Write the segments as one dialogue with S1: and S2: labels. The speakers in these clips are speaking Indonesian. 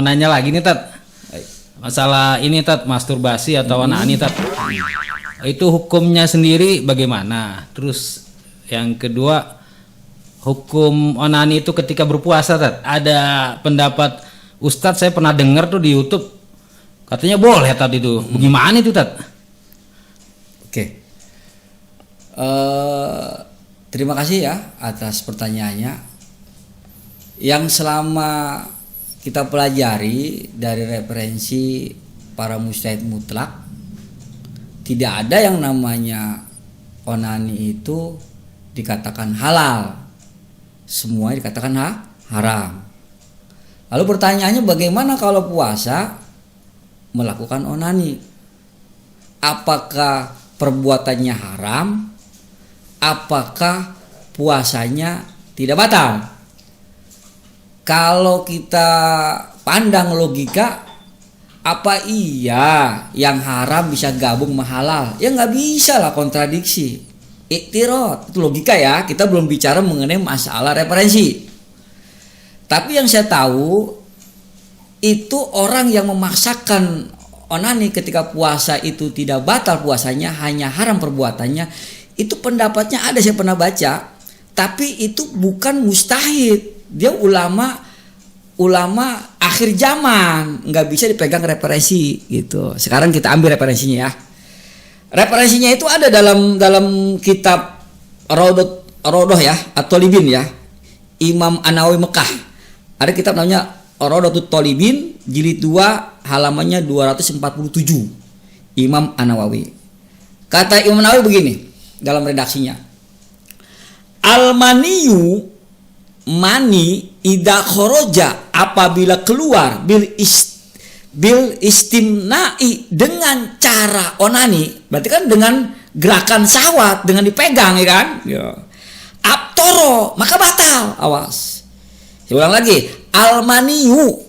S1: mau nanya lagi nih Tat. Masalah ini Tat, masturbasi atau onani Tat. Itu hukumnya sendiri bagaimana? Terus yang kedua, hukum onani itu ketika berpuasa Tat. Ada pendapat Ustadz, saya pernah dengar tuh di YouTube, katanya boleh Tat itu. Bagaimana itu Tat?
S2: Oke. Terima kasih ya atas pertanyaannya. Yang selama kita pelajari dari referensi para mujtahid mutlak, tidak ada yang namanya onani itu dikatakan halal, semua dikatakan haram. Lalu pertanyaannya, bagaimana kalau puasa melakukan onani? Apakah perbuatannya haram? Apakah puasanya tidak batal? Kalau kita pandang logika, apa iya yang haram bisa gabung sama halal? Ya nggak bisa lah, kontradiksi. Iktirad, itu logika ya. Kita belum bicara mengenai masalah referensi. Tapi yang saya tahu, itu orang yang memaksakan onani ketika puasa itu tidak batal puasanya, hanya haram perbuatannya. Itu pendapatnya ada, saya pernah baca. Tapi itu bukan mustahid. Dia ulama akhir zaman, nggak bisa dipegang referensi gitu. Sekarang kita ambil referensinya ya. Referensinya itu ada dalam kitab Rodoh ya, atau Libin ya, Imam An-Nawawi Mekah. Ada kitab namanya Rodotul Tolibin, jilid 2, halamannya 247. Imam An-Nawawi. Kata Imam Nawawi begini dalam redaksinya. Al-maniyu, mani idza kharaja, apabila keluar bil istimna'i, dengan cara onani, berarti kan dengan gerakan syahwat, dengan dipegang ya kan? Ya. Abtoro, maka batal. Awas. Saya ulang lagi. Al-maniyu,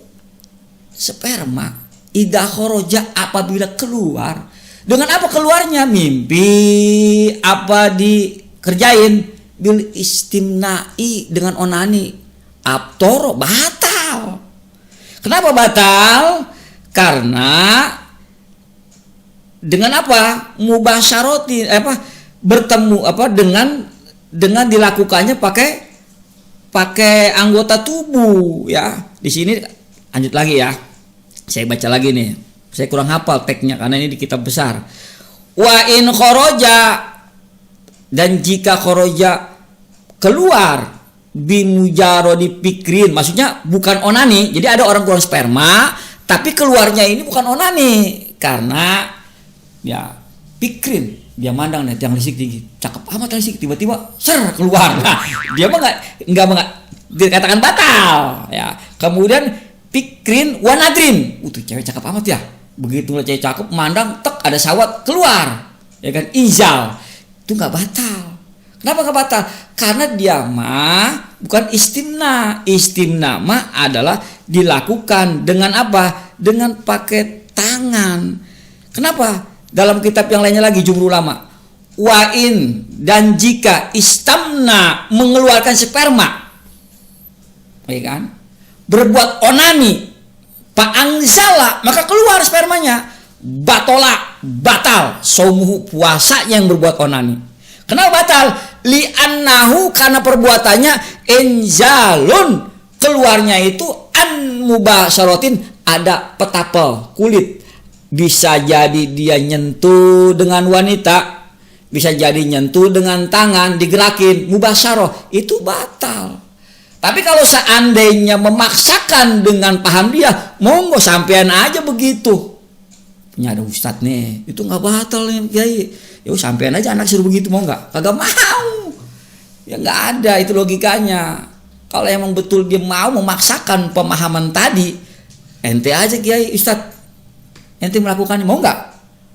S2: sperma, idza kharaja, apabila keluar. Dengan apa keluarnya? Mimpi, apa dikerjain? Bil istimna'i, dengan onani. Abtoro, batal. Kenapa batal? Karena dengan apa? Mubasyarati, bertemu dengan dilakukannya pakai anggota tubuh ya. Di sini lanjut lagi ya. Saya baca lagi nih. Saya kurang hafal teksnya karena ini di kitab besar. Wa in kharaja, dan jika kharaja keluar bimujarodi pikrin, maksudnya bukan onani. Jadi ada orang keluar sperma, tapi keluarnya ini bukan onani, karena ya pikrin, dia mandang nih yang lisik tinggi, cakep amat lisik, tiba-tiba ser keluar. Nah, dia mah nggak dikatakan batal ya. Kemudian pikrin wanadrin, tuh cewek cakep amat ya. Begitu lah cewek cakep, mandang tek ada sawat keluar, ya kan, injal, itu nggak batal. Kenapa nggak batal? Karena dia mah bukan istimna. Istimna mah adalah dilakukan dengan apa? Dengan pakai tangan. Kenapa? Dalam kitab yang lainnya lagi, jumhur ulama, wain, dan jika istamna, mengeluarkan sperma, ya kan, berbuat onani, pa'angzala, maka keluar spermanya, batal saumuhu, puasanya yang berbuat onani. Kenapa batal? Li'annahu, karena perbuatannya inzalun, keluarnya itu an mubasyaratin, ada petapel kulit. Bisa jadi dia nyentuh dengan wanita, bisa jadi nyentuh dengan tangan, digerakin, mubasyarah, itu batal. Tapi kalau seandainya memaksakan dengan paham dia, monggo sampean aja begitu. Punya ada ustadz nih, itu nggak batal nih Kiai. Yo sampean aja anak suruh begitu, mau nggak? Kagak mau. Ya nggak ada, itu logikanya. Kalau emang betul dia mau memaksakan pemahaman tadi, ente aja Kiai, ustadz, ente melakukannya, mau nggak?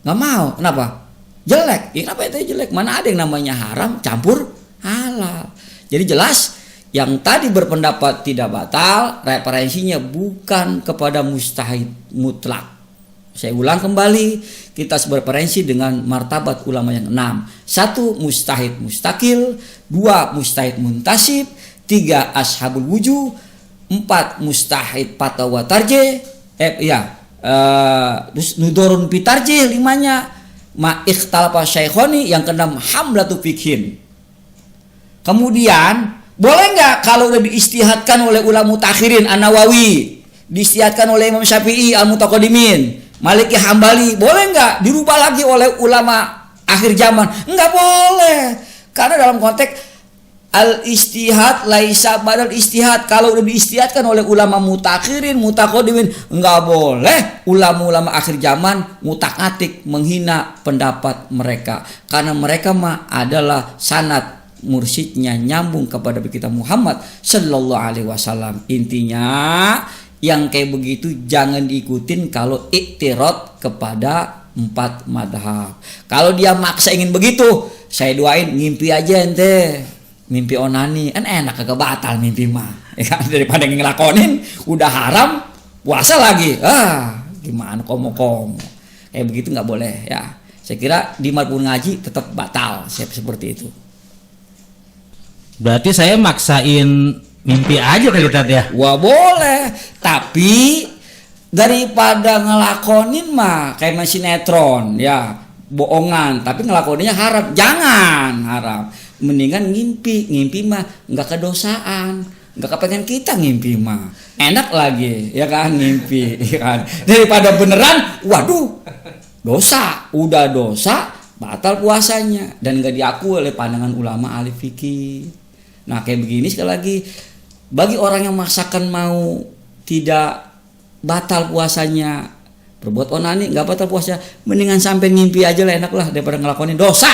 S2: Nggak mau. Kenapa? Jelek. Ya kenapa ente jelek? Mana ada yang namanya haram campur halal. Jadi jelas, yang tadi berpendapat tidak batal, referensinya bukan kepada mustahid mutlak. Saya ulang kembali, kita berreferensi dengan martabat ulama yang 6. 1. Mustahid mustakil, 2. Mustahid muntasib, 3. Ashabul wujuh, 4 mustahid fatwa tarjih, terus nudorun pitarjih 5-nya ma ikhtalafa syaikhoni, yang keenam hamlatu fikhin. Kemudian boleh nggak kalau udah diistihadkan oleh ulama mutakhirin, An-Nawawi, diistihadkan oleh Imam Syafi'i, Al-Mutaqaddimin, Maliki, Hambali, boleh nggak dirubah lagi oleh ulama akhir zaman? Nggak boleh, karena dalam konteks al-istihad laisa badal istihad. Kalau udah diistihadkan oleh ulama mutakhirin, mutaqaddimin, nggak boleh ulama-ulama akhir zaman ngutak-ngatik, menghina pendapat mereka, karena mereka mah adalah sanad mursyidnya nyambung kepada kita Muhammad sallallahu alaihi wasallam. Intinya yang kayak begitu jangan diikutin kalau iktirad kepada 4 madhab. Kalau dia maksa ingin begitu, saya doain ngimpi aja ente, mimpi onani, kan enak, kagak batal mimpi mah, ya kan? Daripada ngelakonin udah haram puasa lagi, gimana komo-komo kayak begitu, nggak boleh ya. Saya kira di Marbun Ngaji tetap batal seperti itu.
S1: Berarti saya maksain mimpi aja kali Tat ya.
S2: Wah boleh, tapi daripada ngelakonin mah kayak main sinetron ya, bohongan tapi ngelakoninnya haram, jangan haram. Mendingan ngimpi mah nggak kedosaan, nggak kepengen kita ngimpi mah enak lagi ya kan, ngimpi ya kan, daripada beneran waduh dosa, udah dosa batal puasanya dan nggak diakui oleh pandangan ulama ahli fikih. Nah kayak begini sekali lagi, bagi orang yang memaksakan mau tidak batal puasanya, berbuat onani nggak batal puasanya, mendingan sampai ngimpi aja lah, enak lah daripada ngelakonin dosa.